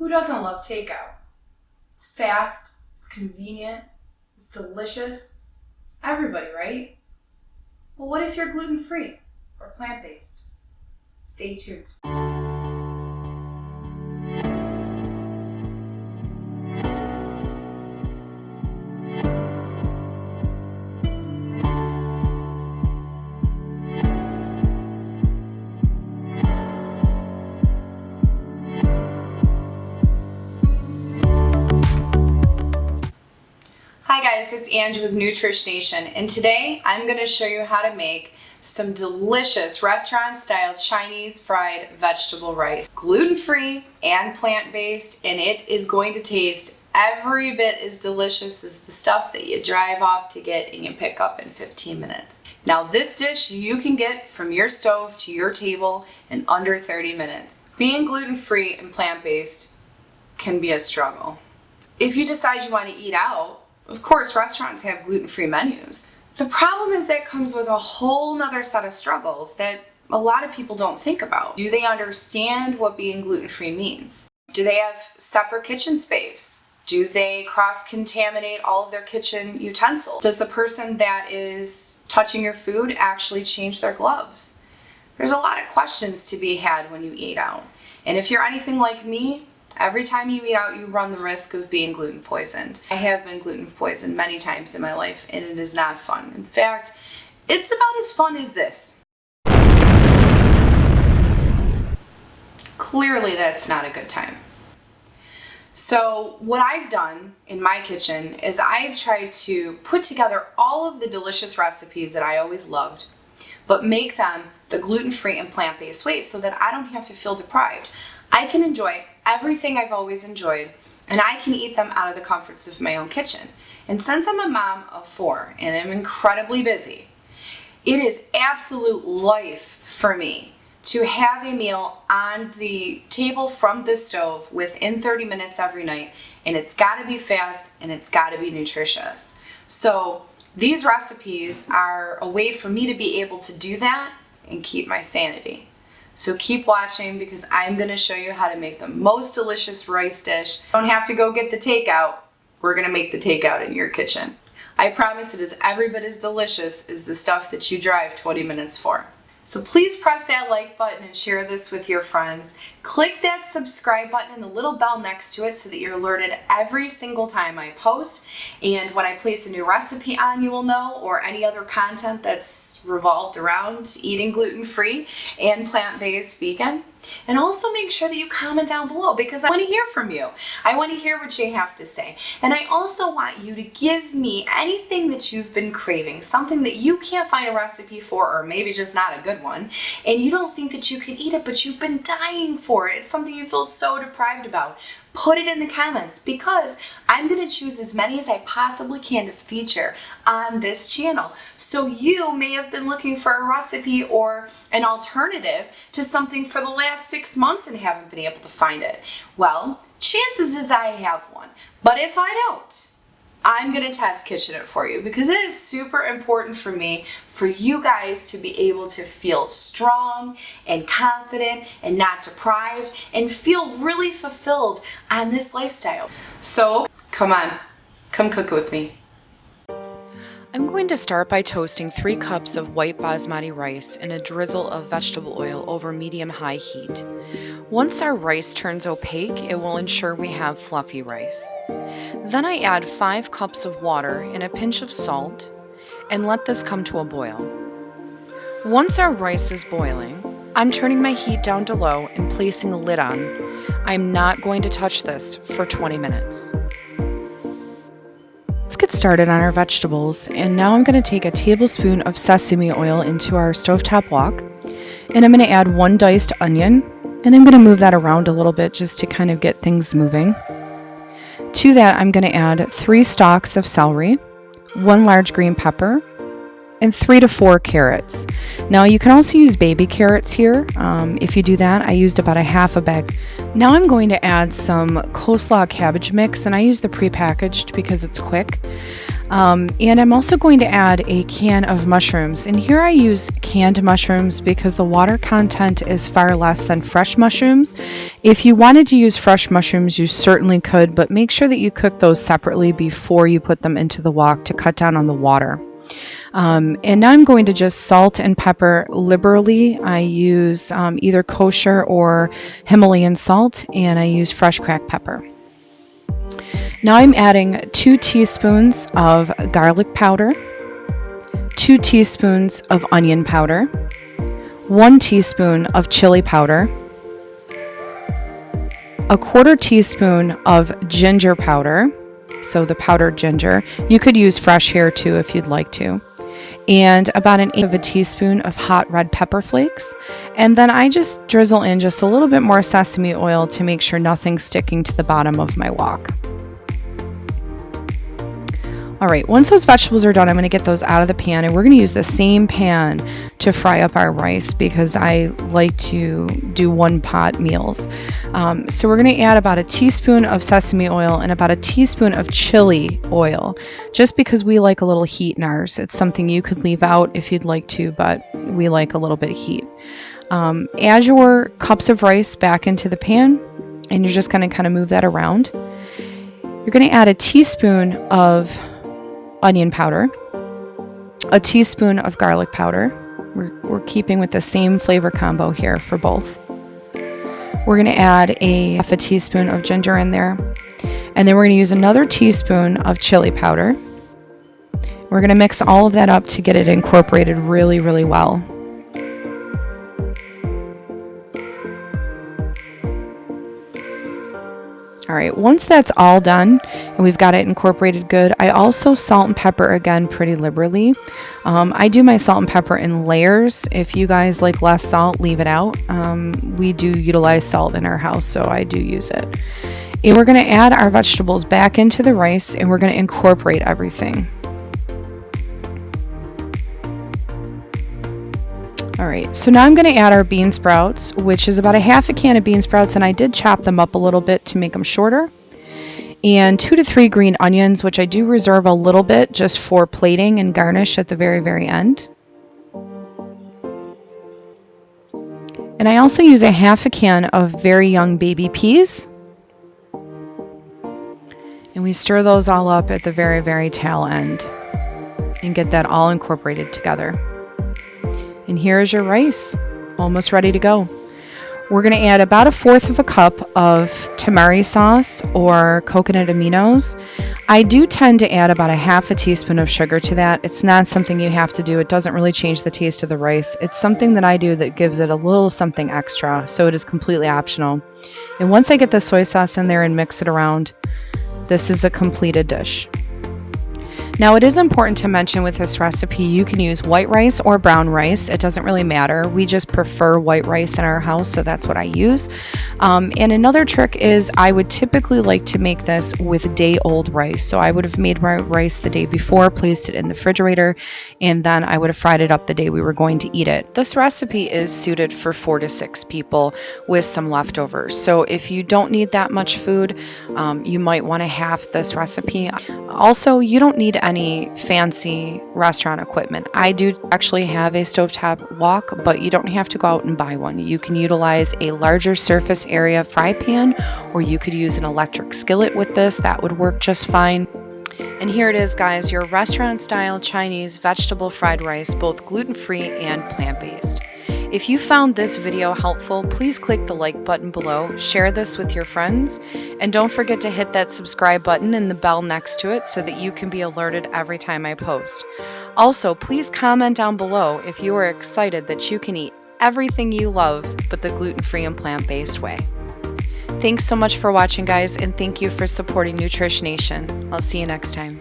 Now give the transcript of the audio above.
Who doesn't love takeout? It's fast, it's convenient, it's delicious. Everybody, right? Well, what if you're gluten-free or plant-based? Stay tuned. Hi guys, it's Angie with Nutrish Nation, and today I'm going to show you how to make some delicious restaurant-style Chinese fried vegetable rice. Gluten-free and plant-based, and it is going to taste every bit as delicious as the stuff that you drive off to get and you pick up in 15 minutes. Now this dish you can get from your stove to your table in under 30 minutes. Being gluten-free and plant-based can be a struggle. If you decide you want to eat out, of course, restaurants have gluten-free menus. The problem is that comes with a whole nother set of struggles that a lot of people don't think about. Do they understand what being gluten-free means? Do they have separate kitchen space? Do they cross-contaminate all of their kitchen utensils? Does the person that is touching your food actually change their gloves? There's a lot of questions to be had when you eat out. And if you're anything like me, every time you eat out, you run the risk of being gluten poisoned. I have been gluten poisoned many times in my life, and it is not fun. In fact, it's about as fun as this. Clearly, that's not a good time. So what I've done in my kitchen is I've tried to put together all of the delicious recipes that I always loved, but make them the gluten-free and plant-based way so that I don't have to feel deprived. I can enjoy everything I've always enjoyed, and I can eat them out of the comforts of my own kitchen. And since I'm a mom of 4 and I'm incredibly busy, it is absolute life for me to have a meal on the table from the stove within 30 minutes every night, and it's got to be fast and it's got to be nutritious. So these recipes are a way for me to be able to do that and keep my sanity. So keep watching because I'm going to show you how to make the most delicious rice dish. You don't have to go get the takeout. We're going to make the takeout in your kitchen. I promise it is every bit as delicious as the stuff that you drive 20 minutes for. So please press that like button and share this with your friends. Click that subscribe button and the little bell next to it so that you're alerted every single time I post. And when I place a new recipe on, you will know, or any other content that's revolved around eating gluten-free and plant-based vegan. And also make sure that you comment down below because I want to hear from you. I want to hear what you have to say. And I also want you to give me anything that you've been craving, something that you can't find a recipe for, or maybe just not a good one, and you don't think that you can eat it, but you've been dying for it. It's something you feel so deprived about. Put it in the comments because I'm going to choose as many as I possibly can to feature on this channel. So you may have been looking for a recipe or an alternative to something for the last 6 months and haven't been able to find it. Well, chances is I have one. But if I don't, I'm going to test kitchen it for you because it is super important for me for you guys to be able to feel strong and confident and not deprived and feel really fulfilled on this lifestyle. So come on, come cook with me. I'm going to start by toasting 3 cups of white basmati rice in a drizzle of vegetable oil over medium-high heat. Once our rice turns opaque, it will ensure we have fluffy rice. Then I add 5 cups of water and a pinch of salt and let this come to a boil. Once our rice is boiling, I'm turning my heat down to low and placing a lid on. I'm not going to touch this for 20 minutes. Let's get started on our vegetables, and now I'm going to take a tablespoon of sesame oil into our stovetop wok, and I'm going to add 1 diced onion, and I'm going to move that around a little bit just to kind of get things moving. To that, I'm going to add 3 stalks of celery, 1 large green pepper, and 3 to 4 carrots. Now you can also use baby carrots here. If you do that, I used about a half a bag. Now I'm going to add some coleslaw cabbage mix, and I use the prepackaged because it's quick. And I'm also going to add a can of mushrooms, and here I use canned mushrooms because the water content is far less than fresh mushrooms, If you wanted to use fresh mushrooms, you certainly could, but make sure that you cook those separately before you put them into the wok to cut down on the water. And now I'm going to just salt and pepper liberally. I use either kosher or Himalayan salt, and I use fresh cracked pepper. Now I'm adding 2 teaspoons of garlic powder, 2 teaspoons of onion powder, 1 teaspoon of chili powder, 1/4 teaspoon of ginger powder, so the powdered ginger. You could use fresh here too if you'd like to. And about 1/8 of a teaspoon of hot red pepper flakes. And then I just drizzle in just a little bit more sesame oil to make sure nothing's sticking to the bottom of my wok. All right, once those vegetables are done, I'm going to get those out of the pan, and we're going to use the same pan to fry up our rice because I like to do one pot meals. So we're going to add about 1 teaspoon of sesame oil and about 1 teaspoon of chili oil, just because we like a little heat in ours. It's something you could leave out if you'd like to, but we like a little bit of heat. Add your cups of rice back into the pan, and you're just going to kind of move that around. You're going to add 1 teaspoon of onion powder, 1 teaspoon of garlic powder. We're keeping with the same flavor combo here for both. We're going to add 1/2 teaspoon of ginger in there, and then we're going to use another teaspoon of chili powder. We're going to mix all of that up to get it incorporated really, really well. All right, once that's all done and we've got it incorporated good, I also salt and pepper again pretty liberally. I do my salt and pepper in layers. If you guys like less salt, leave it out. We do utilize salt in our house, so I do use it. And we're going to add our vegetables back into the rice, and we're going to incorporate everything. All right, so now I'm going to add our bean sprouts, which is about 1/2 can of bean sprouts, and I did chop them up a little bit to make them shorter. And 2 to 3 green onions, which I do reserve a little bit just for plating and garnish at the very, very end. And I also use 1/2 can of very young baby peas. And we stir those all up at the very, very tail end and get that all incorporated together. And here is your rice, almost ready to go. We're going to add about 1/4 cup of tamari sauce or coconut aminos. I do tend to add about 1/2 teaspoon of sugar to that. It's not something you have to do. It doesn't really change the taste of the rice. It's something that I do that gives it a little something extra, so it is completely optional. And once I get the soy sauce in there and mix it around, this is a completed dish. Now, it is important to mention with this recipe, you can use white rice or brown rice. It doesn't really matter. We just prefer white rice in our house, so that's what I use. And another trick is I would typically like to make this with day-old rice. So I would have made my rice the day before, placed it in the refrigerator, and then I would have fried it up the day we were going to eat it. This recipe is suited for 4 to 6 people with some leftovers. So if you don't need that much food, you might want to half this recipe. Also, you don't need any fancy restaurant equipment. I do actually have a stovetop wok, but you don't have to go out and buy one. You can utilize a larger surface area fry pan, or you could use an electric skillet with this. That would work just fine. And here it is, guys, your restaurant style Chinese vegetable fried rice, both gluten-free and plant-based. If you found this video helpful, please click the like button below, share this with your friends, and don't forget to hit that subscribe button and the bell next to it so that you can be alerted every time I post. Also, please comment down below if you are excited that you can eat everything you love but the gluten-free and plant-based way. Thanks so much for watching, guys, and thank you for supporting Nutrish Nation. I'll see you next time.